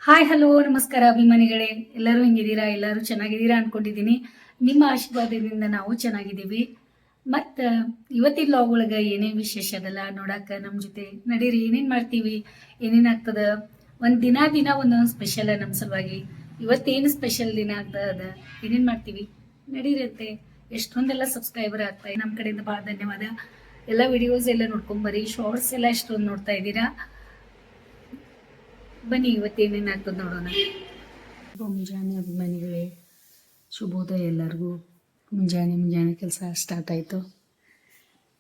Hi hello ನಮಸ್ಕಾರ ಅಭಿಮಾನಿಗಳೇ, ಎಲ್ಲರೂ ಹೆಂಗಿದ್ದೀರಾ? ಎಲ್ಲರೂ ಚೆನ್ನಾಗಿದ್ದೀರಾ ಅನ್ಕೊಂಡಿದ್ದೀನಿ. ನಿಮ್ಮ ಆಶೀರ್ವಾದದಿಂದ ನಾವು ಚೆನ್ನಾಗಿದ್ದೀವಿ. ಮತ್ತು ಇವತ್ತಿನ ಲಾಗ್ ಒಳಗೆ ಏನೇನು ವಿಶೇಷ ಅದಲ್ಲ ನೋಡಕ್ಕೆ ನಮ್ಮ ಜೊತೆ ನಡೀರಿ. ಏನೇನು ಮಾಡ್ತೀವಿ, ಏನೇನು ಆಗ್ತದ, ಒಂದು ದಿನ ಒಂದೊಂದು ಸ್ಪೆಷಲ್ ನಮ್ಮ ಸಲುವಾಗಿ. ಇವತ್ತೇನು ಸ್ಪೆಷಲ್ ದಿನ ಆಗ್ತದ, ಏನೇನು ಮಾಡ್ತೀವಿ ನಡೀರಂತೆ. ಎಷ್ಟೊಂದೆಲ್ಲ ಸಬ್ಸ್ಕ್ರೈಬರ್ ಆಗ್ತಾ ನಮ್ಮ ಕಡೆಯಿಂದ ಭಾಳ ಧನ್ಯವಾದ. ಎಲ್ಲ ವಿಡಿಯೋಸ್ ಎಲ್ಲ ನೋಡ್ಕೊಂಬರಿ, ಶಾರ್ಟ್ಸ್ ಎಲ್ಲ ಎಷ್ಟೊಂದು ನೋಡ್ತಾ ಇದ್ದೀರಾ. ಬನ್ನಿ ಇವತ್ತೇನೇನು ಆಗ್ತದೆ ನೋಡೋಣ. ಮುಂಜಾನೆ ಅಭಿಮಾನಿಗಳೇ, ಶುಭೋದಯ ಎಲ್ಲರಿಗೂ. ಮುಂಜಾನೆ ಕೆಲಸ ಸ್ಟಾರ್ಟ್ ಆಯಿತು.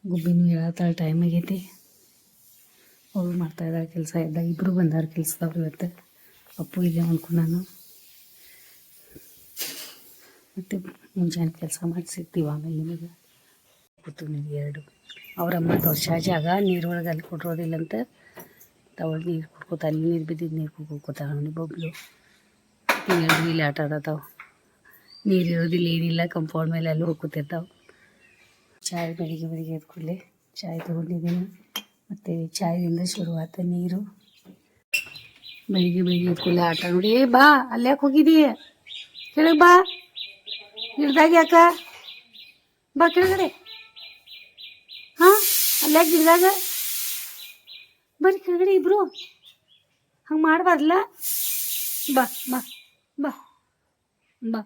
ಗುಬ್ಬಿನೂ ಹೇಳತ್ತಾಳ ಟೈಮ್ ಆಗೈತಿ. ಅವಳು ಮಾಡ್ತಾಯಿದ್ದಾಳೆ ಕೆಲಸ. ಇದ್ದ ಇಬ್ಬರು ಬಂದಾರ ಕೆಲಸದವ್ರು ಇವತ್ತು. ಅಪ್ಪು ಇಲ್ಲೇ ನಾನು ಮತ್ತು ಮುಂಜಾನೆ ಕೆಲಸ ಮಾಡಿ ಸಿಗ್ತೀವಿ ಆಮೇಲೆ ನಿಮಗೆ. ಕೂತ್ಕೊಂಡಿದ್ವಿ ಎರಡು. ಅವರಮ್ಮ ವರ್ಷ ಜಾಗ ನೀರೊಳಗೆ ಅಲ್ಲಿ ಕೊಟ್ಟಿರೋದಿಲ್ಲಂತ ತವಳು ನೀರು ಕುಡ್ಕೋತ, ಅಲ್ಲಿ ನೀರು ಬಿದ್ದಿದ್ದು ನೀರು ಕುಡ್ಕೋತಾವ ಅವನಿಗೆ ಬಬ್ಲು. ಎರಡು ಇಲ್ಲಿ ಆಟ ಆಡತ್ತಾವ. ನೀರು ಇರೋದಿಲ್ಲ, ಏನಿಲ್ಲ, ಕಂಪೌಂಡ್ ಮೇಲೆ ಅಲ್ಲಿ ಹೋಗ್ಕೊತಿರ್ತಾವೆ. ಚಾಯ್ ಬೆಳಿಗ್ಗೆ ಎದ್ದು ಕೂಡಲೇ ಚಾಯ್ ತೊಗೊಂಡಿದ್ದೀನಿ. ಮತ್ತು ಚಾಯಿಂದ ಶುರುವಾತ ನೀರು. ಬೆಳಿಗ್ಗೆ ಎದ್ದು ಕೂಡಲೇ ಆಟ ನೋಡಿ. ಬಾ, ಅಲ್ಲಿ ಯಾಕೆ ಹೋಗಿದ್ದೀ? ಕೆಳಗೆ ಬಾ, ಗಿಡದಾಗ ಯಾಕ ಬಾ ಕೆಳಗಡೆ. ಹಾಂ, ಅಲ್ಲಿ ಯಾಕೆ ಗಿಡದಾಗ? ಬರ್ರಿ ಕೆಳಗಡೆ ಇಬ್ರು. ಹಂಗೆ ಮಾಡಬಾರ್ದಲ್ಲ. ಬಾ ಬಾ ಬಾ ಬಾ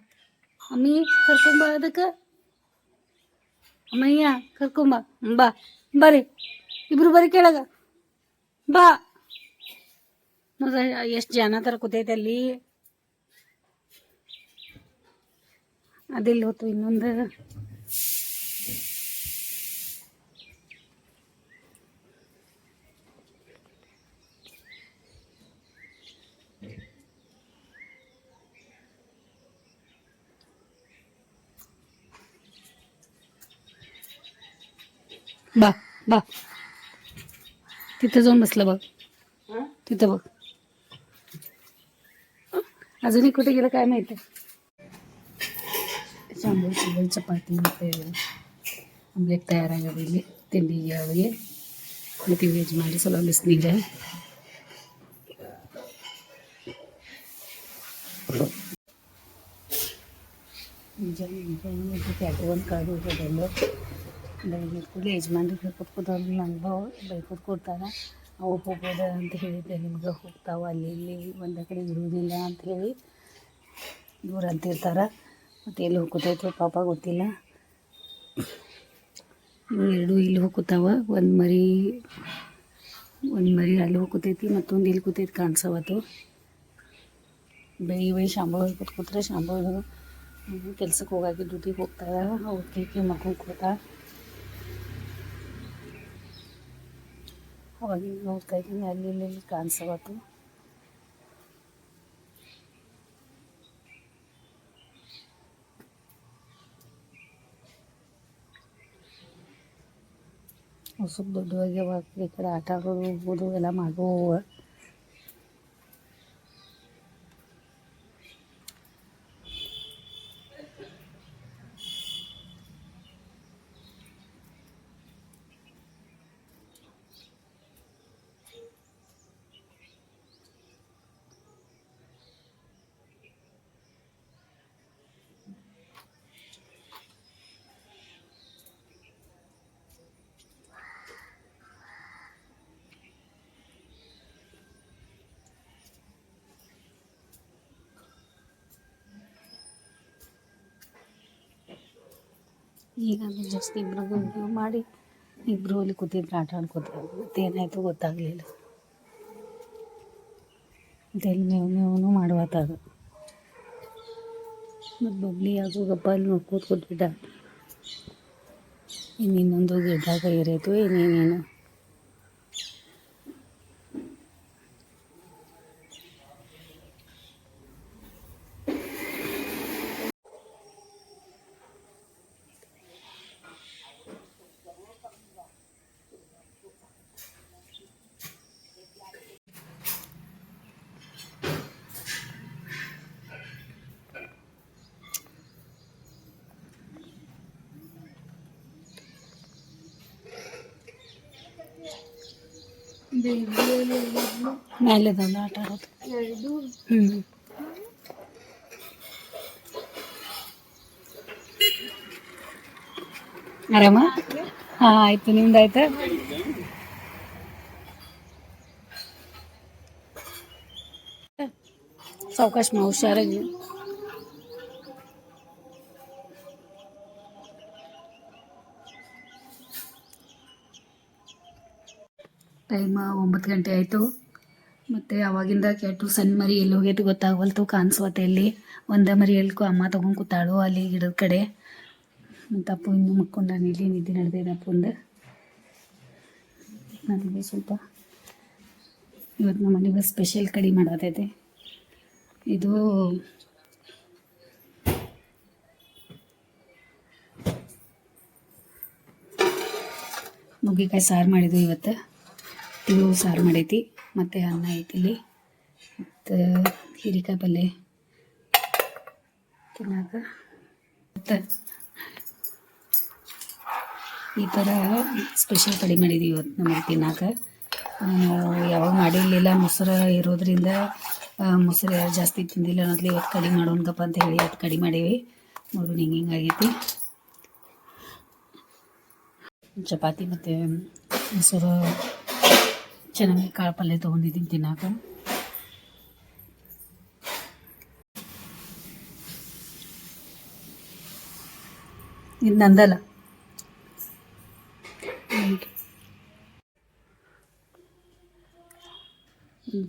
ಅಮ್ಮಿ ಕರ್ಕೊಂಬ, ಅದಕ್ಕೆ ಅಮ್ಮಯ್ಯ ಕರ್ಕೊಂಬ. ಬಾ ಬರ್ರಿ ಇಬ್ರು, ಬರ್ರಿ ಕೆಳಗೆ ಬಾ. ನೋಡ್ರಿ ಎಷ್ಟು ಜನ ಥರ ಕೂತೈತೆ ಅಲ್ಲಿ. ಅದೆಲ್ಲಿ ಹೋತು ಇನ್ನೊಂದು. बा बा तिथं जाऊन बसलं बघ. तिथं बघ. अजूनही कुठे गेलं काय माहिती. ಶಾಂಬೂಲ್ ಚಪಾತಿ ಮತ್ತು ಆಮ್ಲೆಟ್ ತಯಾರಾಗದ ಇಲ್ಲಿ ತಿಂಡಿಗೆ ಅವಳಿಗೆ. ಮತ್ತು ವೆಜ್ ಮಾಡಿ ಸ್ವಲ್ಪ ಬಿಸಿನೀರು. ಮುಂಜಾನೆ ಪ್ಯಾಟೆ ಒಂದು ಕಳೆದು ಹೋಗೋದಲ್ಲ. ಬೆಳಿಗ್ಗೆ ಕೂಡಲೇ ಯಜಮಾನ್ರಿಗೆ ಹೇಳ್ಕೊಟ್ಕೋದವ್ರು ನನಗೆ ಬೈಕೊಟ್ಟು ಕೊಡ್ತಾರೆ. ಅವು ಹೋಗೋದ ಅಂತ ಹೇಳಿದ್ದೆ ನಿಮ್ಗೆ, ಹೋಗ್ತಾವೆ ಅಲ್ಲಿ ಇಲ್ಲಿ ಒಂದು ಕಡೆ ಇರುವುದಿಲ್ಲ ಅಂಥೇಳಿ ದೂರ ಅಂತಿರ್ತಾರೆ. ಮತ್ತು ಎಲ್ಲಿ ಹೋಗ್ಕೋತೈತೋ ಪಾಪ ಗೊತ್ತಿಲ್ಲ. ಎರಡು ಇಲ್ಲಿ ಹೋಗ್ಕೋತಾವ. ಒಂದು ಮರಿ ಅಲ್ಲಿ ಹೋಗ್ಕೋತೈತಿ, ಮತ್ತೊಂದು ಇಲ್ಲಿ ಕೂತೈತಿ ಕಾಣಿಸವತ್ತು. ಬೆಳಿಗ್ಗೆ ಶಾಂಬಳ ಕೂತ್ರೆ ಶಾಂಬಳು ಕೆಲ್ಸಕ್ಕೆ ಹೋಗಾಕಿ ಡ್ಯೂಟಿಗೆ ಹೋಗ್ತಾಳೆ. ಅವ್ರು ಕೇಕೆ ಮಕ್ಕೊಂಡು ಕೂತಾ ಅವಾಗಿನ ನೋಡ್ತಾ ಇದ್ದೀನಿ. ಅಲ್ಲಿ ಇಲ್ಲಿ ಕಾಣಿಸವತ್ತು. ಸ್ವಲ್ಪ ದೊಡ್ಡವಾಗ್ಯಾವ. ಈ ಕಡೆ ಆಟ ಆಡೋದು ಹೋಗ್ಬೋದು, ಎಲ್ಲ ಮಾಡ್ಬೋದು. ಈಗ ಜಾಸ್ತಿ ಇಬ್ಬರಿಗೂ ವಿಡಿಯೋ ಮಾಡಿ ಇಬ್ಬರು ಅಲ್ಲಿ ಕೂತಿದ್ರು ಆಟ ಆಡ್ಕೋತಾರೆ. ಮತ್ತೇನಾಯಿತು ಗೊತ್ತಾಗಲಿಲ್ಲ. ಮತ್ತು ಎಲ್ಲಿ ಮೇವು ಮಾಡುವತ್ತಾಗ ಮತ್ತು ಬಬ್ಲಿ ಯಾವಾಗಪ್ಪ ಅಲ್ಲಿ ನೋಡ್ಕೋತ ಕೂತ್ಬಿಟ್ಟ. ಇನ್ನೊಂದು ಗಿಡದಾಗ ಏರೈತು ಏನೇನೇನು. ಮೇಲೆದಲ್ಲ ಆಟ ಆಡೋದು. ಹ್ಞೂ ಆರಾಮ? ಹಾಂ ಆಯಿತು, ನಿಮ್ದು ಆಯ್ತಾ? ಸಾವಕಾಶ ಮಾ ಹುಷಾರಾಗಿ. ಟೈಮ್ 9 ಗಂಟೆ ಆಯಿತು. ಮತ್ತು ಅವಾಗಿಂದ ಕೆಟ್ಟು ಸಣ್ಣ ಮರಿ ಎಲ್ಲಿ ಹೋಗೈತಿ ಗೊತ್ತಾಗವಲ್ತು, ಕಾಣಿಸ್ವತ್ತೆ ಎಲ್ಲಿ. ಒಂದೇ ಮರಿ ಎಲ್ಕೊ ಅಮ್ಮ ತೊಗೊಂಡು ಕೂತಾಳು ಅಲ್ಲಿ ಗಿಡದ ಕಡೆ. ಮತ್ತು ಅಪ್ಪು ಇನ್ನೂ ಮಕ್ಕೊಂಡಾನ, ಇಲ್ಲಿ ನಿದ್ದೆ ನಡೆದಿದೆ ಅಪ್ಪಂದು. ನನಗೆ ಸ್ವಲ್ಪ ಇವತ್ತು ನಮ್ಮ ಮನೆಗೆ ಸ್ಪೆಷಲ್ ಕಡಿ ಮಾಡತೈತೆ. ಇದು ನುಗ್ಗೆಕಾಯಿ ಸಾರು ಮಾಡಿದ್ವಿ ಇವತ್ತು. ಇದು ಸಾರು ಮಾಡೈತಿ, ಮತ್ತು ಅನ್ನ ಐತಿ ಇಲ್ಲಿ, ಮತ್ತು ಹೀರೆಕಾಯಿ ಪಲ್ಯ ತಿನ್ನಾಕ. ಮತ್ತು ಈ ಥರ ಸ್ಪೆಷಲ್ ಕಡಿ ಮಾಡಿದ್ದೀವಿ ಇವತ್ತು ನಮಗೆ ತಿನ್ನಾಕ. ಯಾವಾಗ ಮಾಡಿರಲಿಲ್ಲ, ಮೊಸರು ಇರೋದ್ರಿಂದ ಮೊಸರು ಯಾರು ಜಾಸ್ತಿ ತಿಂದಿಲ್ಲ ಅನ್ನೋದ್ಲಿ ಇವತ್ತು ಕಡಿಮೆ ಮಾಡೋಣಗಪ್ಪ ಅಂತ ಹೇಳಿ ಅದು ಕಡಿಮೆ ಮಾಡೀವಿ. ನೋಡು ಹಿಂಗಾಗೈತಿ. ಚಪಾತಿ ಮತ್ತು ಮೊಸರು ಚೆನ್ನಾಗಿ ಕಾಳು ಪಲ್ಯ ತೊಗೊಂಡಿದ್ದೀನಿ ತಿನ್ನಾಕ. ಇದು ನಂದಲ್ಲ,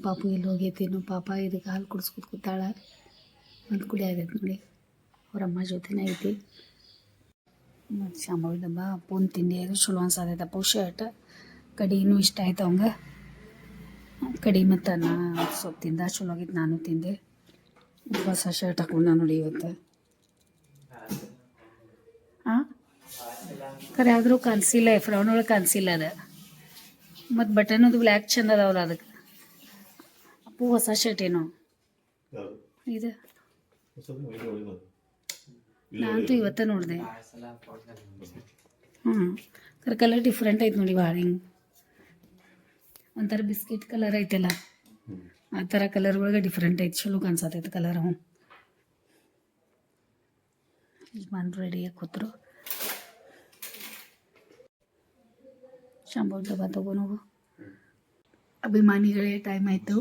ಪಾಪು ಎಲ್ಲಿ ಹೋಗೈತೇನು ಪಾಪ. ಇದಕ್ಕೆ ಹಾಲು ಕುಡಿಸ್ಕೊತ ಕೂತಾಳ. ಒಂದು ಕುಡಿ ಆಗೈತೆ ನೋಡಿ, ಅವ್ರ ಅಮ್ಮ ಜೊತೆನೇ ಐತಿ. ಮತ್ತು ಶಾಂಬವಿ ಡಬ್ಬ ಅಪ್ಪನ ತಿಂಡಿ ಅದು ಚಲೋ ಅನ್ಸತೈತೆ. ಅಪ್ಪು ಶರ್ಟ್ ಕಡಿನೂ ಇಷ್ಟ ಆಯ್ತು ಅವಂಗೆ. ಕಡಿ ಮತ್ತು ಅನ್ನ ಸ್ವಲ್ಪ ತಿಂದ, ಚಲೋ ಆಗಿತ್ತು. ನಾನು ತಿಂದೆ. ಹೊಸ ಶರ್ಟ್ ಹಾಕೊಂಡ ನೋಡಿ ಇವತ್ತು. ಹಾಂ ಖರೆ ಆದರೂ ಕಾಣಿಸಿಲ್ಲ, ಫ್ರೌನ್ ಒಳಗೆ ಕಾಣಿಸಿಲ್ಲ ಅದು. ಮತ್ತು ಬಟನ್ ಅದು ಬ್ಲ್ಯಾಕ್ ಚಂದ ಅದಾವಲ್ಲ ಅದಕ್ಕೆ. ಅಪ್ಪು ಹೊಸ ಶರ್ಟ್ ಏನೋ ಇದು, ನಾನಂತೂ ಇವತ್ತೇ ನೋಡಿದೆ. ಖರೆ ಕಲರ್ ಡಿಫ್ರೆಂಟ್ ಐತೆ ನೋಡಿ ಭಾಳ. ಹಿಂಗೆ ಒಂಥರ ಬಿಸ್ಕಿಟ್ ಕಲರ್ ಐತಲ್ಲ, ಆ ಥರ ಕಲರ್ ಒಳಗೆ ಡಿಫ್ರೆಂಟ್ ಐತೆ. ಚಲೋ ಕಾಣಿಸತೈತೆ ಕಲರ್. ಅವು ಯಜಮಾನ್ರು ರೆಡಿಯಾಗಿ ಕೂತರು. ಶಾಂಬವ್ ಡಬ್ಬ ತೊಗೊಂಡೋಗು. ಅಭಿಮಾನಿಗಳೇ, ಟೈಮ್ ಆಯಿತು,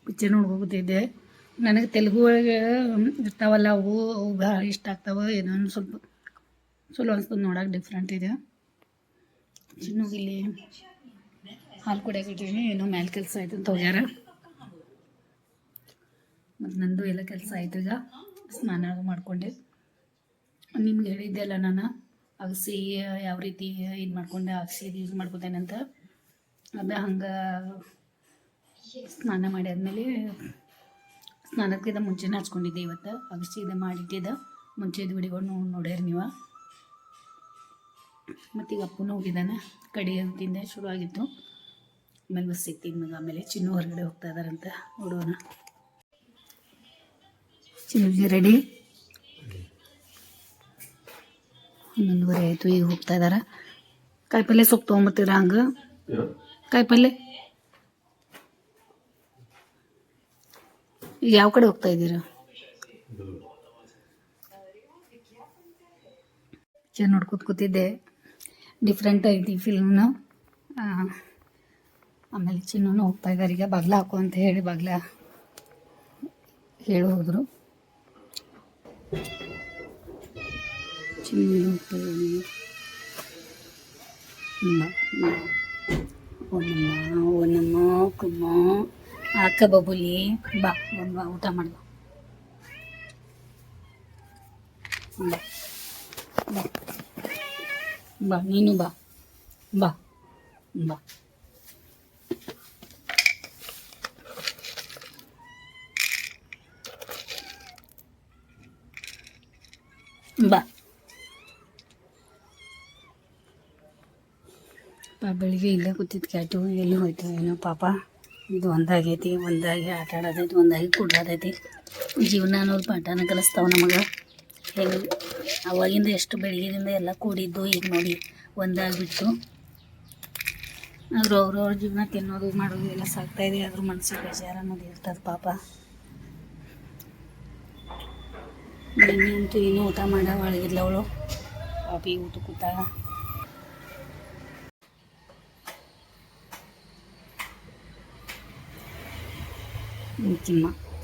ಪಿಕ್ಚರ್ ನೋಡ್ಕೋತಿದ್ದೆ. ನನಗೆ ತೆಲುಗು ಒಳಗೆ ಇರ್ತಾವಲ್ಲ ಅವು ಭಾಳ ಇಷ್ಟ ಆಗ್ತಾವೆ. ಏನೋ ಸ್ವಲ್ಪ ಚಲೋ ಅನ್ಸ್ತದೆ ನೋಡೋಕೆ, ಡಿಫ್ರೆಂಟ್ ಇದೆ. ಚಿನ್ನೋಗಿಲ್ಲಿ ಹಾಲು ಕುಡಿಯಾಕಿಟ್ಟಿನಿ. ಏನೋ ಮ್ಯಾಲೆ ಕೆಲಸ ಆಯ್ತು ಅಂತ ಹೋಗ್ಯಾರ. ಮತ್ತು ನಂದು ಎಲ್ಲ ಕೆಲಸ ಆಯ್ತು. ಈಗ ಸ್ನಾನ ಮಾಡಿಕೊಂಡೆ. ನಿಮ್ಗೆ ಹೇಳಿದ್ದೆ ಅಲ್ಲ ನಾನು ಅಗಸಿ ಯಾವ ರೀತಿ ಇದು ಮಾಡ್ಕೊಂಡೆ, ಅಗಸಿ ಯೂಸ್ ಮಾಡ್ಕೊತೇನೆ ಅಂತ. ಅದು ಹಂಗೆ ಸ್ನಾನ ಮಾಡಿ ಆದಮೇಲೆ ಸ್ನಾನಕ್ಕಿಂತ ಮುಂಚೆನೇ ಹಚ್ಕೊಂಡಿದ್ದೆ. ಇವತ್ತು ಅಗಸಿ ಇದು ಮಾಡಿಟ್ಟಿದ್ದೆ. ಮುಂಚೆದು ವಿಡಿಯೋಗಳು ನೋಡ್ಯಾರ ನೀವು. ಮತ್ತೀಗ ಅಪ್ಪನೂ ಹೋಗಿದ್ದಾನೆ. ಕಡಿ ಅದು ತಿಂದೆ, ಶುರು ಆಗಿತ್ತು. ಆಮೇಲೆ ಬಸ್ ಸಿಗ್ತೀನಿ ಮಗ. ಆಮೇಲೆ ಚಿನ್ನು ಹೊರಗಡೆ ಹೋಗ್ತಾ ಇದ್ದಾರಂತ, ನೋಡೋಣ. ಚಿನ್ನುಗೆ ರೆಡಿ 11:30 ಆಯಿತು. ಈಗ ಹೋಗ್ತಾ ಇದ್ದಾರೆ. ಕಾಯಿಪಲ್ಯ ಸೊಪ್ಪು ತೊಗೊಂಬರ್ತೀರ? ಹಂಗೆ ಕಾಯಿಪಲ್ಯ ಈಗ ಯಾವ ಕಡೆ ಹೋಗ್ತಾ ಇದ್ದೀರಾ? ಚೆನ್ನಾಗಿ ನೋಡ್ಕೊತ ಕೂತಿದ್ದೆ. ಡಿಫ್ರೆಂಟ್ ಐತಿ ಫಿಲ್ಮ್ನ. ಆಮೇಲೆ ಚಿನ್ನೂ ಹೋಗ್ತಾ ಇದ್ದಾರೆ. ಈಗ ಬಾಗ್ಲ ಹಾಕು ಅಂತ ಹೇಳಿ ಬಾಗ್ಲ ಹೇಳಿ ಹೋದರು. ಚಿನ್ನು ಹೋಗ್ತಾ ಓನಮ್ಮ ಕುಮ್ಮ ಅಕ್ಕ ಬಬುಲಿ ಬಾ ಬಾ ಊಟ ಮಾಡ. ಬಾ ಬಾ ಬಾ ನೀನು ಬಾ ಬಾ ಬಾ. ಬಾ ಬೆಳಿಗ್ಗೆ ಇಲ್ಲೇ ಕೂತಿದ್ದು ಕ್ಯಾಟು ಎಲ್ಲಿ ಹೋಯ್ತು ಏನೋ ಪಾಪ. ಇದು ಒಂದಾಗೈತಿ, ಒಂದಾಗಿ ಆಟ ಆಡೋದೈತಿ, ಒಂದಾಗಿ ಕುಡ್ದಾದೈತಿ. ಜೀವನ ಅನ್ನೋದು ಪಾಠನ ಕಲಿಸ್ತಾವೆ ನಮಗೆ. ಹೆಂಗೆ ಅವಾಗಿಂದ ಎಷ್ಟು ಬೆಳಗ್ಗೆದಿಂದ ಎಲ್ಲ ಕೂಡಿದ್ದು ಈಗ ನೋಡಿ ಒಂದಾಗಿಬಿಟ್ಟು. ಆದರೂ ಅವ್ರವ್ರ ಜೀವನ ತಿನ್ನೋದು ಮಾಡೋದು ಎಲ್ಲ ಸಾಕ್ತಾಯಿದೆ, ಆದರೂ ಮನಸ್ಸಿಗೆ ಬೇಜಾರು ಅನ್ನೋದು ಇರ್ತದೆ ಪಾಪ. ನಿನ್ನೆಂತೂ ಇನ್ನೂ ಊಟ ಮಾಡೋ ಒಳಗಿದ್ಲ ಅವಳು ಪಾಪಿ, ಊಟ ಕೂತಾಳ.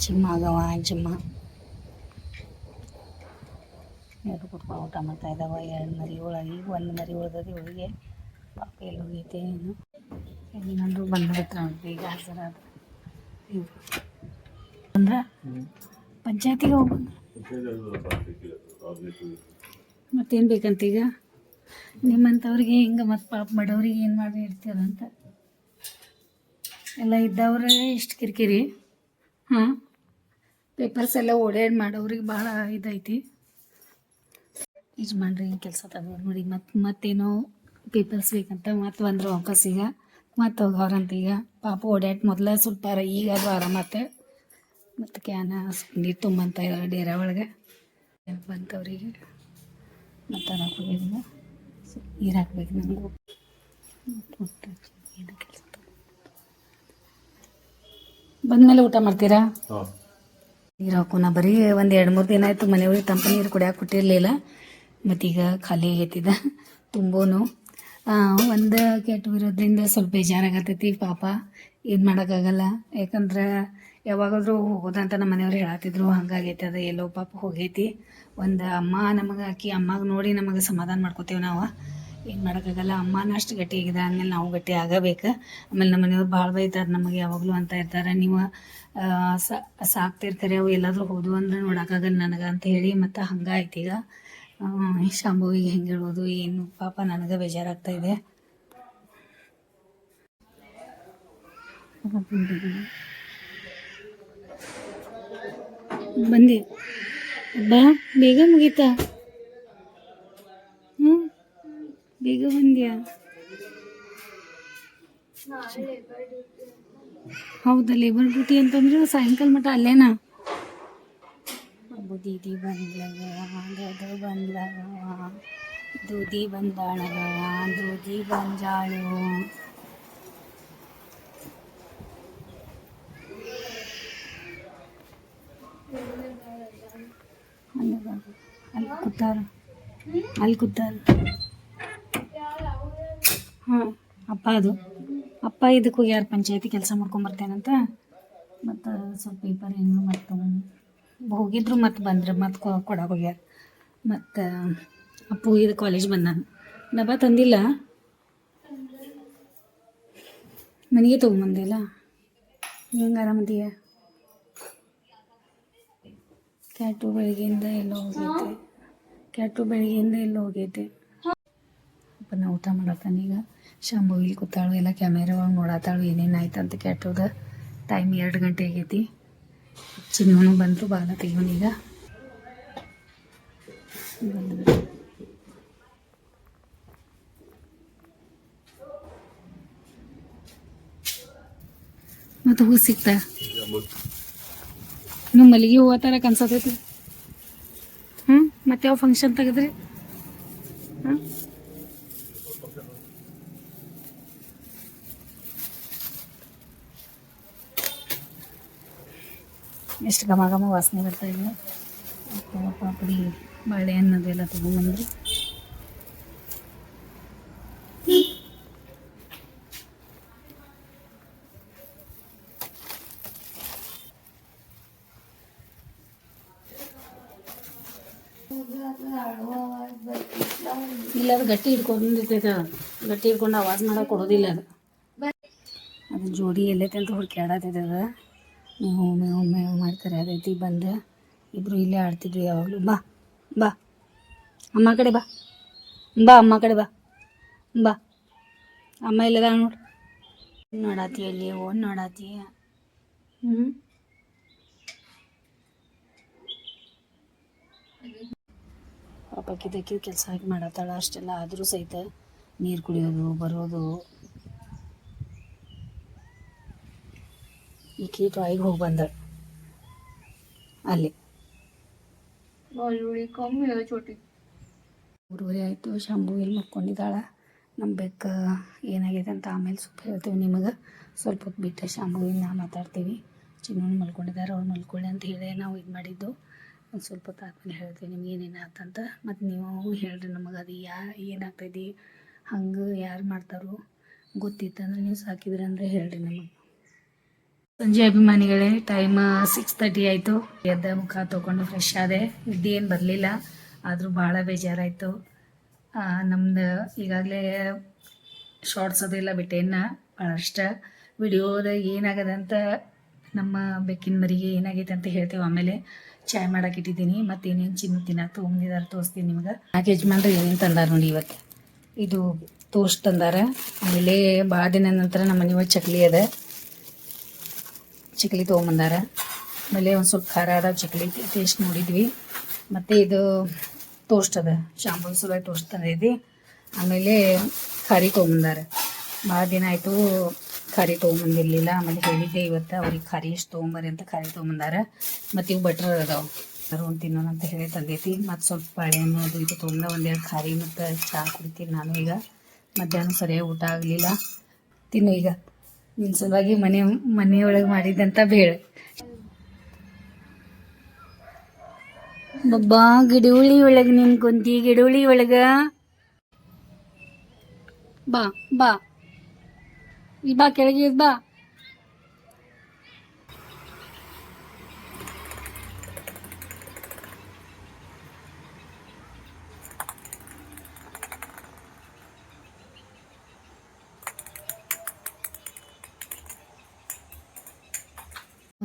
ಚಿಮ್ಮ ಆಗವ ಚಿಮ್ಮ ಎರಡು ಕುತ್ಕೊಂಡು ಊಟ ಮಾಡ್ತಾ ಇದ್ದಾವ. ಎರಡು ಮರಿ ಒಳಗೆ ಈಗ ಒಂದು ಮರಿ ಉಳ್ದದ. ಇವಳಿಗೆ ಪಾಪ ಎಲ್ಲಿ ಹೋಗೈತೆ ಏನು ಹೆಂಗಂದ್ರು ಬಂದ್ಬಿಡ್ತಾರೆ ನೋಡ್ರಿ ಈಗ ಹಾಜರ ಇವು ಅಂದ್ರೆ ಪಂಚಾಯತಿಗೆ ಹೋಗ್ಬಂದು ಮತ್ತೇನು ಬೇಕಂತ ಈಗ ನಿಮ್ಮಂಥವ್ರಿಗೆ ಹಿಂಗೆ ಮತ್ತು ಪಾಪ ಬಡವ್ರಿಗೆ ಏನು ಮಾಡಿ ಇರ್ತೀರಂತ ಎಲ್ಲ ಇದ್ದವ್ರೆ ಇಷ್ಟು ಕಿರಿಕಿರಿ. ಹಾಂ, ಪೇಪರ್ಸ್ ಎಲ್ಲ ಓಡಾಡಿ ಮಾಡೋರಿಗೆ ಭಾಳ ಇದೈತಿ. ಯಜಮಾನ್ರಿ ಕೆಲಸ ತಗೋರು ನೋಡಿ ಮತ್ತೇನೋ ಪೇಪರ್ಸ್ ಬೇಕಂತ ಮತ್ತೆ ಬಂದರು ವಾಪಸ್ಸೀಗ ಮತ್ತೆ ಹೋಗವ್ರಂತ. ಈಗ ಪಾಪ ಓಡಾಡಿ ಮೊದಲ ಸ್ವಲ್ಪ ಈಗ ಅದು ಆರಾಮತ್ತೆ. ಮತ್ತು ಕ್ಯಾನ ನೀರು ತುಂಬಂತ ಇದ್ದಾರೆ ಡೇರಾ ಒಳಗೆ ಬಂತವ್ರಿಗೆ. ಮತ್ತು ಅದಕ್ಕೆ ಹೋಗಿದ್ದಿಲ್ಲ ನೀರು ಹಾಕ್ಬೇಕು ನನಗೂ. ಏನು ಕೆಲಸ ಬಂದಮೇಲೆ ಊಟ ಮಾಡ್ತೀರಾ? ನೀರು ಹಾಕೋಣ. ಬರೀ ಒಂದು 2-3 ದಿನ ಆಯಿತು ಮನೆಯೊಳಗೆ ತಂಪು ನೀರು ಕುಡಿಯೋಕೆ ಕೊಟ್ಟಿರಲಿಲ್ಲ. ಮತ್ತೀಗ ಖಾಲಿ ಆಗೈತಿದ ತುಂಬೋನು. ಒಂದು ಕೆಟ್ಟು ಇರೋದ್ರಿಂದ ಸ್ವಲ್ಪ ಬೇಜಾರಾಗತ್ತೈತಿ ಪಾಪ. ಏನು ಮಾಡೋಕ್ಕಾಗಲ್ಲ, ಯಾಕಂದ್ರೆ ಯಾವಾಗಾದರೂ ಹೋಗೋದಂತ ನಮ್ಮ ಮನೆಯವ್ರು ಹೇಳತ್ತಿದ್ರು. ಹಂಗಾಗೈತೆ ಅದು ಎಲ್ಲೋ ಪಾಪ ಹೋಗೈತಿ. ಒಂದು ಅಮ್ಮ ನಮಗೆ ಅಮ್ಮಗೆ ನೋಡಿ ನಮಗೆ ಸಮಾಧಾನ ಮಾಡ್ಕೋತೇವೆ ನಾವು. ಏನು ಮಾಡೋಕ್ಕಾಗಲ್ಲ, ಅಮ್ಮನ ಅಷ್ಟು ಗಟ್ಟಿಯಾಗಿದೆ ಆದಮೇಲೆ ನಾವು ಗಟ್ಟಿ ಆಗಬೇಕು. ಆಮೇಲೆ ನಮ್ಮ ಮನೆಯವ್ರು ಭಾಳ ಬೈತಾರೆ ನಮಗೆ ಯಾವಾಗಲೂ ಅಂತ ಇರ್ತಾರೆ, ನೀವು ಸಾಕ್ತಿರ್ತಾರೆ ಅವು ಎಲ್ಲಾದರೂ ಹೋದ್ವು ಅಂದ್ರೆ ನೋಡೋಕ್ಕಾಗಲ್ಲ ನನಗೆ ಅಂತ ಹೇಳಿ. ಮತ್ತು ಹಂಗಾಯ್ತು ಈಗ ಶಾಂಭವಿಗೆ ಹೆಂಗೆ ಹೇಳೋದು ಏನು ಪಾಪ ನನಗೆ ಬೇಜಾರಾಗ್ತಾಯಿದೆ. ಬಂದಿ ಬಾ, ಬೇಗ ಮುಗೀತಾ? ಹ್ಞೂ, ಬೇಗ ಬಂದ್ಯಾ? ಹೌದಾ, ಲೇಬರ್ ಡ್ಯೂಟಿ ಅಂತಂದ್ರೆ ಸಾಯಂಕಾಲ ಮಟ್ಟ ಅಲ್ಲೇನಾ? ದೀದಿ ಬಂದ್ಲವ, ದೊಡ್ಡ ಬಂದ್ಲವ, ದೂದಿ ಬಂದಾಳವ, ದೂದಿ ಬಂಜಾಳು. ಅಲ್ಲಿ ಕೂತಾರ, ಅಲ್ಲಿ ಕೂತಾರ. ಹಾಂ, ಅಪ್ಪ ಇದಕ್ಕೆ ಹೋಗ್ಯಾರ, ಪಂಚಾಯತಿ ಕೆಲಸ ಮಾಡ್ಕೊಂಬರ್ತೇನಂತ. ಮತ್ತು ಸ್ವಲ್ಪ ಪೇಪರ್ ಏನು ಮತ್ತು ಹೋಗಿದ್ರು ಮತ್ತು ಬಂದ್ರೆ ಮತ್ತು ಕೊಡಕ್ಕೆ ಹೋಗ್ಯಾರ. ಮತ್ತು ಅಪ್ಪು ಇದು ಕಾಲೇಜ್ ಬಂದಾನ. ಡಬ್ಬ ತಂದಿಲ್ಲ, ಮನೆಗೆ ತೊಗೊಂಬಂದಿಲ್ಲ. ಹೆಂಗೆ ಆರಾಮದೀಯ? ಕ್ಯಾಟು ಬೆಳಗ್ಗೆಯಿಂದ ಎಲ್ಲೋ ಹೋಗೈತೆ. ಅಪ್ಪ ನಾ ಊಟ ಮಾಡತ್ತಾನ. ಈಗ ಶಾಂಭು ಇಲ್ಲಿ ಕೂತಾಳು, ಎಲ್ಲ ಕ್ಯಾಮೆರಾ ಒಳಗೆ ನೋಡತ್ತಾಳು ಏನೇನು ಆಯ್ತು ಅಂತ. ಕ್ಯಾಟುದ ಟೈಮ್ 2 ಗಂಟೆ ಆಗೈತಿ. ಚಿನ್ನೂ ಬಂದರು, ಬಾಲ ತೆಗೋನೀಗ ಬಂದು. ಮತ್ತು ಹೂ ಸಿಗ್ತಾ ನೀವು ಮಲ್ಲಿಗೆ ಹೂವು ಥರ ಕನ್ಸತೈತಿ. ಮತ್ತೆ ಯಾವ ಫಂಕ್ಷನ್ ತೆಗೆದ್ರಿ? ಹಾಂ, ಎಷ್ಟು ಘಮ ಘಮ ವಾಸನೆ ಬರ್ತಾಯಿದೆ. ಪಾಪಡಿ ಬಾಳೆಹಣ್ಣು ಅದೆಲ್ಲ ತೊಗೊಂಬಂದ್ರಿ. ಇಲ್ಲ, ಅದು ಗಟ್ಟಿ ಹಿಡ್ಕೊಂಡಿರ್ತೈತೆ. ಗಟ್ಟಿ ಹಿಡ್ಕೊಂಡು ಆವಾಜ್ ಮಾಡಕ್ಕೆ ಕೊಡೋದಿಲ್ಲ ಅದು ಜೋಡಿ ಎಲ್ಲೈತೆ ಅಂತ ಹುಡುಕ್ಯಾಡತ್ತೈತೆ. ಅದು ಮೇವು ಮೇವು ಮೇವು ಮಾಡ್ತಾರೆ ಅದೈತಿ. ಬಂದು ಇಬ್ಬರು ಇಲ್ಲೇ ಆಡ್ತಿದ್ವಿ ಯಾವಾಗಲೂ. ಬಾ ಬಾ ಅಮ್ಮ ಕಡೆ ಬಾ, ಅಮ್ಮ ಕಡೆ ಬಾ, ಅಮ್ಮ ಇಲ್ಲದ ನೋಡು. ನೋಡಾತಿ ಅಲ್ಲಿ ಓನ್ ನೋಡಾತಿ. ಪಾಪಕ್ಕಿದ್ದಕ್ಕಿದ ಕೆಲಸ ಹಾಕಿ ಮಾಡತ್ತಾಳ ಅಷ್ಟೆಲ್ಲ. ಆದರೂ ಸಹಿತ ನೀರು ಕುಡಿಯೋದು ಬರೋದು. ಈಕಿ ಟಾಯ್ಗೆ ಹೋಗಿ ಬಂದ ಅಲ್ಲಿ. 3:30 ಆಯಿತು. ಶಾಂಭು ಇಲ್ಲಿ ಮಕ್ಕೊಂಡಿದ್ದಾಳ. ನಮ್ಮ ಬೆಕ್ಕ ಏನಾಗಿದೆ ಅಂತ ಆಮೇಲೆ ಸ್ವಲ್ಪ ಹೇಳ್ತೀವಿ ನಿಮಗೆ. ಸ್ವಲ್ಪ ಹೊತ್ತು ಬಿಟ್ಟು ಶಾಂಭವಿನ ಮಾಡ್ತೀವಿ. ಚಿನ್ನೂ ಮಲ್ಕೊಂಡಿದ್ದಾರೆ, ಅವ್ರು ಮಲ್ಕೊಳ್ಳಿ ಅಂತ ಹೇಳಿ ನಾವು ಇದು ಮಾಡಿದ್ದು. ಒಂದು ಸ್ವಲ್ಪ ಹೊತ್ತು ಆದ್ಮೇಲೆ ಹೇಳ್ತೀವಿ ನಿಮ್ಗೆ ಏನೇನು ಆತಂತ. ಮತ್ತು ನೀವು ಹೇಳ್ರಿ ನಮಗೆ ಅದು ಏನಾಗ್ತೈತಿ ಹಂಗೆ ಯಾರು ಮಾಡ್ತಾರೋ ಗೊತ್ತಿತ್ತಂದ್ರೆ ನೀವು ಸಾಕಿದ್ರಿ ಅಂದರೆ ಹೇಳ್ರಿ ನಮಗೆ. ಸಂಜೆ ಅಭಿಮಾನಿಗಳೇ, ಟೈಮ್ 6:30 ಆಯಿತು. ಎದ್ದ ಮುಖ ತೊಗೊಂಡು ಫ್ರೆಶ್ ಆದೆ. ಇದೇನು ಬರಲಿಲ್ಲ, ಆದರೂ ಭಾಳ ಬೇಜಾರಾಯಿತು. ನಮ್ದು ಈಗಾಗಲೇ ಶಾರ್ಟ್ಸ್ ಅದೆಲ್ಲ ಬಿಟ್ಟೇನ ಭಾಳಷ್ಟು. ವಿಡಿಯೋದಾಗ ಏನಾಗದಂತ ನಮ್ಮ ಬೆಕ್ಕಿನ ಮರಿಗೆ ಏನಾಗೈತೆ ಅಂತ ಹೇಳ್ತೇವೆ ಆಮೇಲೆ. ಚಾಯ್ ಮಾಡಕ್ಕೆ ಇಟ್ಟಿದ್ದೀನಿ. ಮತ್ತು ಏನೇನು ಚಿನ್ನು ತಿನ್ನಕ್ಕೆ ತೊಗೊಂಡಿದ್ದಾರೆ ತೋರಿಸ್ತೀನಿ ನಿಮ್ಗೆ. ನಾಲ್ಕು ಯಜಮಾನ್ರು ಏನೇನು ತಂದಾರ ನೋಡಿ ಇವತ್ತು. ಇದು ಟೋಸ್ಟ್ ತಂದಾರ. ಆಮೇಲೆ ಭಾಳ ದಿನ ನಂತರ ನಮ್ಮ ಮನೆ ಒಳಗೆ ಚಕ್ಲಿ ಅದ, ಚಕ್ಲಿ ತೊಗೊಂಬಂದಾರ. ಆಮೇಲೆ ಒಂದು ಸ್ವಲ್ಪ ಖಾರ ಅದ ಚಕ್ಲಿ ಟೇಸ್ಟ್ ನೋಡಿದ್ವಿ. ಮತ್ತು ಇದು ಟೋಸ್ಟ್ ಅದ, ಶಾಂಪೂ ಸಲುವಾಗಿ ಟೋಸ್ಟ್ ತಂದಿದ್ವಿ. ಆಮೇಲೆ ಖಾರಿ ತೊಗೊಂಬಂದಾರ. ಭಾಳ ದಿನ ಆಯಿತು ಖಾರಿ ತೊಗೊಂಬಂದಿರಲಿಲ್ಲ. ಆಮೇಲೆ ಹೇಳಿದ್ದೆ ಇವತ್ತು ಅವ್ರಿಗೆ ಖಾರಿ ಎಷ್ಟು ತೊಗೊಂಬರ್ರಿ ಅಂತ ಖಾರಿ ತೊಗೊಂಬಂದಾರ. ಮತ್ತು ಇವು ಬಟ್ರ್ ಅದಾವೆ, ಒಂದು ತಿನ್ನೋಣ ಅಂತ ಹೇಳಿ ತಂದೈತಿ. ಮತ್ತು ಸ್ವಲ್ಪ ಬಾಳೆಹಣ್ಣು ಅದು ಇದು ತೊಗೊಂಡ ಒಂದೆರಡು ಖಾರಿ ಮತ್ತು ಚಹಾ ಕುಡಿತೀನಿ ನಾನು. ಈಗ ಮಧ್ಯಾಹ್ನ ಸರಿಯಾಗಿ ಊಟ ಆಗಲಿಲ್ಲ. ತಿನ್ನು ಈಗ ನಿನ್ನ ಸಲುವಾಗಿ ಮನೆಯೊಳಗೆ ಮಾಡಿದ್ದಂಥ ಬೇಳೆ. ಬಬ್ಬಾ ಗಿಡಹುಳಿ ಒಳಗೆ ನಿಂತ್ಕೊಂತಿ, ಗಿಡಹುಳಿ ಒಳಗೆ ಬಾ ಬಾ ಇಲ್ಲಿ ಬಾ, ಕೆಳಗೆ ಬಾ.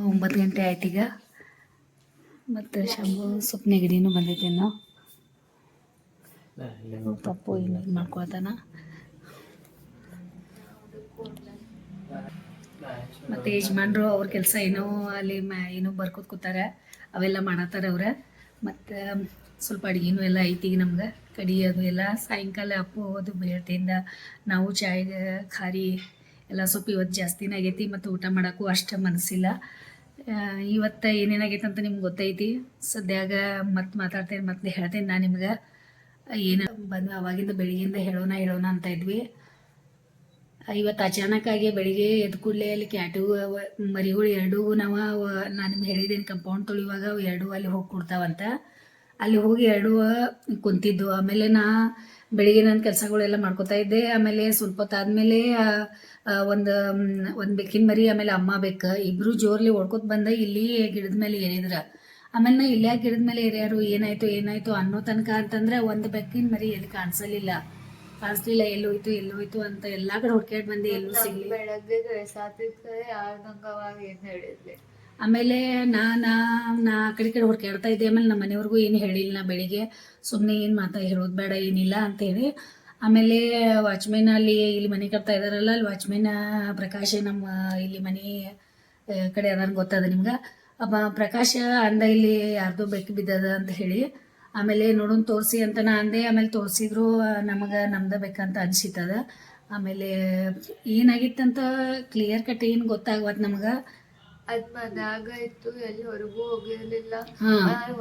ಒಂಬತ್ತು ಗಂಟೆ ಆಯ್ತು ಈಗ. ಮತ್ತು ಶಾಂಬು ಸ್ವಲ್ಪ ನೆಗಡಿನೂ ಬಂದೈತೆ. ನಾವು ಪಪ್ಪು ಏನು ಇದು ಮಾಡ್ಕೊಳ್ತಾನ. ಮತ್ತು ಯಜಮಾನ್ರು ಅವ್ರ ಕೆಲಸ ಏನೋ ಅಲ್ಲಿ ಏನೋ ಬರ್ಕೋತ ಕೂತಾರೆ, ಅವೆಲ್ಲ ಮಾಡತ್ತಾರೆ ಅವ್ರೆ. ಮತ್ತು ಸ್ವಲ್ಪ ಅಡುಗೆನೂ ಎಲ್ಲ ಐತಿ ಈಗ ನಮ್ಗೆ. ಕಡಿಯೋದು ಎಲ್ಲ ಸಾಯಂಕಾಲ ಅಪ್ಪು ಅದು ಬೇಳ್ತಿಂದ ನಾವು ಚಾಯ್ಗೆ ಖಾರಿ ಎಲ್ಲ ಸ್ವಲ್ಪ ಇವತ್ತು ಜಾಸ್ತಿನೇ ಆಗೈತಿ. ಮತ್ತು ಊಟ ಮಾಡೋಕ್ಕೂ ಅಷ್ಟು ಮನಸ್ಸಿಲ್ಲ. ಇವತ್ತು ಏನೇನಾಗೈತೆ ಅಂತ ನಿಮ್ಗೆ ಗೊತ್ತೈತಿ. ಸದ್ಯಾಗ ಮತ್ತೆ ಮಾತಾಡ್ತೇನೆ, ಮತ್ತೆ ಹೇಳ್ತೇನೆ ನಾನು ನಿಮ್ಗೆ ಏನು ಬಂದು ಅವಾಗಿಂದ ಬೆಳಿಗ್ಗೆಯಿಂದ ಹೇಳೋಣ ಅಂತ ಇದ್ವಿ. ಇವತ್ತು ಅಚಾನಕ್ಕಾಗಿ ಬೆಳಿಗ್ಗೆ ಎದ್ದು ಕೂಡಲೇ ಅಲ್ಲಿ ಕ್ಯಾಟು ಮರಿಗಳು ಎರಡೂ ನಾನು ನಿಮ್ಗೆ ಹೇಳಿದ್ದೀನಿ ಕಂಪೌಂಡ್ ತೊಳಿಯುವಾಗ ಅವು ಎರಡೂ ಅಲ್ಲಿ ಹೋಗಿ ಕೊಡ್ತಾವಂತ. ಅಲ್ಲಿ ಹೋಗಿ ಎರಡೂ ಕುಂತಿದ್ದು. ಆಮೇಲೆ ಬೆಳಿಗ್ಗೆ ನನ್ನ ಕೆಲಸಗಳೆಲ್ಲ ಮಾಡ್ಕೋತಾ ಇದ್ದೆ. ಆಮೇಲೆ ಸ್ವಲ್ಪ ಹೊತ್ತಾದ್ಮೇಲೆ ಒಂದು ಬೆಕ್ಕಿನ ಮರಿ ಆಮೇಲೆ ಅಮ್ಮ ಬೆಕ್ಕ ಇಬ್ಬರು ಜೋರ್ಲಿ ಓಡ್ಕೊತ ಬಂದ ಇಲ್ಲಿ ಗಿಡದ ಮೇಲೆ ಏರಿದ್ರ. ಆಮೇಲೆ ನಾ ಇಲ್ಲೇ ಗಿಡದ ಮೇಲೆ ಏರ್ಯಾರು ಏನಾಯ್ತು ಅನ್ನೋ ತನಕ ಅಂತಂದ್ರೆ ಒಂದು ಬೆಕ್ಕಿನ ಮರಿ ಎಲ್ಲಿ ಕಾಣಿಸಲಿಲ್ಲ, ಎಲ್ಲೋಯ್ತು ಅಂತ ಎಲ್ಲಾ ಕಡೆ ಹುಡ್ಕ್ಯಾಡ್ ಬಂದೆ, ಎಲ್ಲೂ ಸಿಗ್ಲಿ. ಆಮೇಲೆ ನಾ ಆ ಕಡೆ ಹುಡ್ಕ್ಯಾಡ್ತಾ ಇದ್ದೆ. ಆಮೇಲೆ ನಮ್ಮ ಮನೆಯವ್ರಿಗೂ ಏನು ಹೇಳಿಲ್ಲ. ನಾ ಬೆಳಿಗ್ಗೆ ಸುಮ್ಮನೆ ಏನು ಹೇಳೋದು ಬೇಡ ಏನಿಲ್ಲ ಅಂತೇಳಿ. ಆಮೇಲೆ ವಾಚ್ಮೆನ್ ಇಲ್ಲಿ ಮನೆ ಕಟ್ತಾ ಇದಾರಲ್ಲ, ಅಲ್ಲಿ ವಾಚ್ಮೆನ್ ಪ್ರಕಾಶ್ ನಮ್ಮ ಇಲ್ಲಿ ಮನೆ ಕಡೆ ಅದಾರ, ಗೊತ್ತದ ನಿಮ್ಗೆ. ಪ್ರಕಾಶ ಅಂದ ಇಲ್ಲಿ ಯಾರ್ದೋ ಬೆಕ್ಕು ಬಿದ್ದದ ಅಂತ ಹೇಳಿ. ಆಮೇಲೆ ನೋಡೋಣ ತೋರಿಸಿ ಅಂತ ನಾ ಅಂದೆ. ಆಮೇಲೆ ತೋರಿಸಿದ್ರು, ನಮ್ದು ಬೇಕಂತ ಅನ್ಸಿತ್ತದ. ಆಮೇಲೆ ಏನಾಗಿತ್ತಂತ ಕ್ಲಿಯರ್ ಕಟ್ ಏನು ಗೊತ್ತಾಗವತ್ ನಮ್ಗೆ. ಅದ್ ಮನ್ಯಾಗ ಇತ್ತು, ಎಲ್ಲಿ ಹೊರಗೂ ಹೋಗಿರ್ಲಿಲ್ಲ.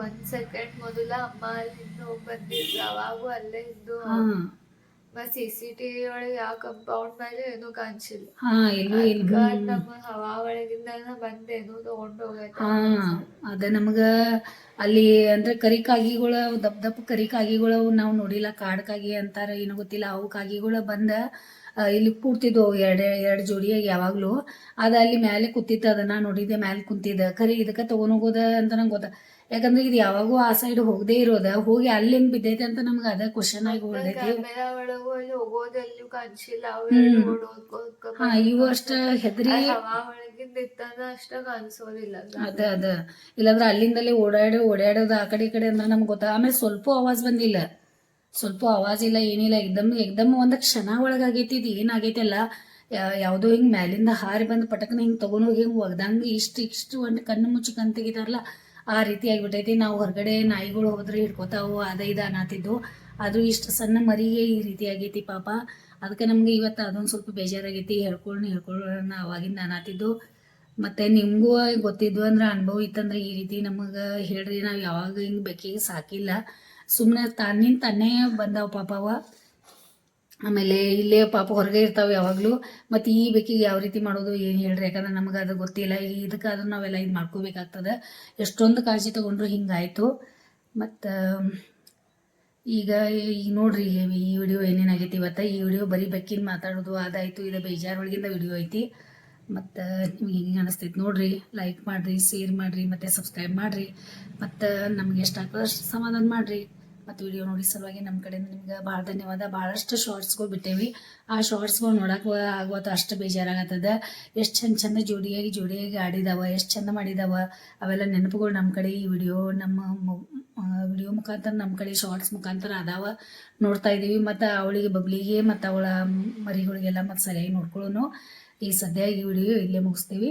1 ಸೆಕೆಂಡ್ ಮೊದಲ ಅಮ್ಮ ಅಲ್ಲಿಂದ ಹೋಗಿ ಬಂದಿದ್ರು, ಅವಾಗೂ ಅಲ್ಲೇ ಇದ್ದು. CCTV ಒಳಗೆ ಯಾವ ಕಂಪೌಂಡ್ ಮೇಲೆ ಏನೂ ಕಾಣಿಸಿಲ್ಲ. ನಮ್ಮ ಹವಾ ಒಳಗಿಂದ ಬಂದೇನು ತಗೊಂಡು ಹೋಗೈತೆ. ಅದ ನಮ್ಗ ಅಲ್ಲಿ ಅಂದ್ರೆ ಕರಿ ಕಾಗಿಗಳು, ದಪ್ಪ ಕರಿ ಕಾಗಿಗಳು ನಾವು ನೋಡಿಲ್ಲ. ಕಾಡ್ ಕಾಗಿ ಅಂತಾರ ಏನೋ ಗೊತ್ತಿಲ್ಲ. ಅವು ಕಾಗಿಗಳು ಬಂದ ಇಲ್ಲಿ ಕೂಡ್ತಿದ್ವು ಎರಡು ಜೋಡಿಯಾಗಿ ಯಾವಾಗ್ಲೂ. ಅದ ಅಲ್ಲಿ ಮೇಲೆ ಕೂತಿತ್ತು, ಅದನ್ನ ನೋಡಿದ್ದೆ, ಮೇಲೆ ಕುಂತಿದ್ದ. ಖರೀ ಇದಕ್ಕೆ ತಗೊಂಡೋಗೋದ ಅಂತ ನಂಗೆ ಗೊತ್ತ. ಯಾಕಂದ್ರೆ ಇದು ಯಾವಾಗೂ ಆ ಸೈಡ್ ಹೋಗದೆ ಇರೋದ, ಹೋಗಿ ಅಲ್ಲಿ ಹೆಂಗ್ ಬಿದ್ದೈತೆ ಅಂತ ನಮ್ಗೆ ಅದ ಕ್ವಶನ್ ಆಗಿ ಹೋಗ್ತೈತಿ. ಇವು ಅಷ್ಟ ಹೆದರಿ ಅಷ್ಟ ಕಾಣಿಸೋದಿಲ್ಲ. ಅದ ಇಲ್ಲಾಂದ್ರೆ ಅಲ್ಲಿಂದಲೇ ಓಡಾಡೋದು ಆ ಕಡೆ ಈ ಕಡೆ ಅಂದ್ರೆ ನಮ್ಗೆ ಗೊತ್ತ. ಆಮೇಲೆ ಸ್ವಲ್ಪ ಆವಾಜ್ ಬಂದಿಲ್ಲ, ಸ್ವಲ್ಪ ಆವಾಜ್ ಇಲ್ಲ, ಏನಿಲ್ಲ. ಎಕ್ದಮ್ ಒಂದು ಕ್ಷಣ ಒಳಗಾಗೈತಿ. ಇದು ಏನಾಗೈತಿ ಅಲ್ಲ, ಯಾವುದೋ ಹಿಂಗೆ ಮ್ಯಾಲಿಂದ ಹಾರಿ ಬಂದು ಪಟಕನ ಹಿಂಗೆ ತೊಗೊಂಡೋಗಿ ಹಿಂಗೆ ಒಗ್ದಂಗೆ ಇಷ್ಟು ಒಂದು ಕಣ್ಣು ಮುಚ್ಚಿ ಕಣ್ ತೆಗಿತಾರಲ್ಲ, ಆ ರೀತಿ ಆಗಿಬಿಟ್ಟೈತಿ. ನಾವು ಹೊರಗಡೆ ನಾಯಿಗಳು ಹೋದ್ರೆ ಹಿಡ್ಕೋತಾವು, ಇದು ಅನ್ನತ್ತಿದ್ದು. ಆದರೂ ಇಷ್ಟು ಸಣ್ಣ ಮರಿಗೆ ಈ ರೀತಿ ಆಗೈತಿ ಪಾಪ. ಅದಕ್ಕೆ ನಮ್ಗೆ ಇವತ್ತು ಅದೊಂದು ಸ್ವಲ್ಪ ಬೇಜಾರಾಗೈತಿ. ಹೇಳ್ಕೊಳ್ಳೋಣ ಅವಾಗಿಂದ ಅನ್ನತ್ತಿದ್ದು. ಮತ್ತು ನಿಮಗೂ ಗೊತ್ತಿದ್ದು ಅಂದ್ರೆ ಅನುಭವ ಇತ್ತಂದ್ರೆ ಈ ರೀತಿ ನಮಗೆ ಹೇಳ್ರಿ. ನಾವು ಯಾವಾಗ ಹಿಂಗೆ ಬೆಕ್ಕಿಗೆ ಸಾಕಿಲ್ಲ, ಸುಮ್ಮನೆ ತಾನೇ ಬಂದಾವ ಪಾಪ ಅವ. ಆಮೇಲೆ ಇಲ್ಲೇ ಪಾಪ ಹೊರಗೆ ಇರ್ತಾವೆ ಯಾವಾಗಲೂ. ಮತ್ತು ಈ ಬೇಕಿಗೆ ಯಾವ ರೀತಿ ಮಾಡೋದು ಏನು ಹೇಳ್ರಿ, ಯಾಕಂದ್ರೆ ನಮಗೆ ಅದು ಗೊತ್ತಿಲ್ಲ. ಇದಕ್ಕಾದ್ರೂ ನಾವೆಲ್ಲ ಇದು ಮಾಡ್ಕೋಬೇಕಾಗ್ತದೆ. ಎಷ್ಟೊಂದು ಕಾಳಜಿ ತೊಗೊಂಡ್ರು ಹಿಂಗಾಯಿತು. ಮತ್ತು ಈಗ ನೋಡ್ರಿ ಈ ವಿಡಿಯೋ ಏನೇನಾಗೈತಿ ಇವತ್ತು. ಈ ವಿಡಿಯೋ ಬರೀ ಬೆಕ್ಕಿನ ಮಾತಾಡೋದು ಅದಾಯಿತು, ಇದು ಬೇಜಾರು ಒಳಗಿಂದ ವಿಡಿಯೋ ಐತಿ. ಮತ್ತು ನಿಮ್ಗೆ ಹೆಂಗೆ ಅನಿಸ್ತೈತೆ ನೋಡಿರಿ, ಲೈಕ್ ಮಾಡಿರಿ, ಶೇರ್ ಮಾಡಿರಿ, ಮತ್ತು ಸಬ್ಸ್ಕ್ರೈಬ್ ಮಾಡಿರಿ. ಮತ್ತು ನಮ್ಗೆ ಎಷ್ಟು ಆಗ್ತದೆ ಅಷ್ಟು ಸಮಾಧಾನ ಮಾಡಿರಿ. ಮತ್ತು ವಿಡಿಯೋ ನೋಡಿ ಸಲುವಾಗಿ ನಮ್ಮ ಕಡೆಯಿಂದ ನಿಮ್ಗೆ ಭಾಳ ಧನ್ಯವಾದ. ಭಾಳಷ್ಟು ಶಾರ್ಟ್ಸ್ಗಳು ಬಿಟ್ಟೇವಿ. ಆ ಶಾರ್ಟ್ಸ್ಗಳು ನೋಡೋಕೆ ಆಗೋದು ಅಷ್ಟು ಬೇಜಾರಾಗತ್ತದ. ಎಷ್ಟು ಚಂದ ಜೋಡಿಯಾಗಿ ಆಡಿದಾವ, ಎಷ್ಟು ಚಂದ ಮಾಡಿದಾವ. ಅವೆಲ್ಲ ನೆನಪುಗಳು ನಮ್ಮ ಕಡೆ ಈ ವಿಡಿಯೋ ವಿಡಿಯೋ ಮುಖಾಂತರ ನಮ್ಮ ಕಡೆ ಶಾರ್ಟ್ಸ್ ಮುಖಾಂತರ ಅದಾವ, ನೋಡ್ತಾ ಇದ್ದೀವಿ. ಮತ್ತು ಅವಳಿಗೆ ಬಬ್ಲಿಗೆ ಮತ್ತು ಅವಳ ಮರಿಗಳಿಗೆಲ್ಲ ಮತ್ತು ಸರಿಯಾಗಿ ನೋಡ್ಕೊಳ್ಳೋನು. ಈ ಸದ್ಯ ಈ ವಿಡಿಯೋ ಇಲ್ಲೇ ಮುಗಿಸ್ತೀವಿ.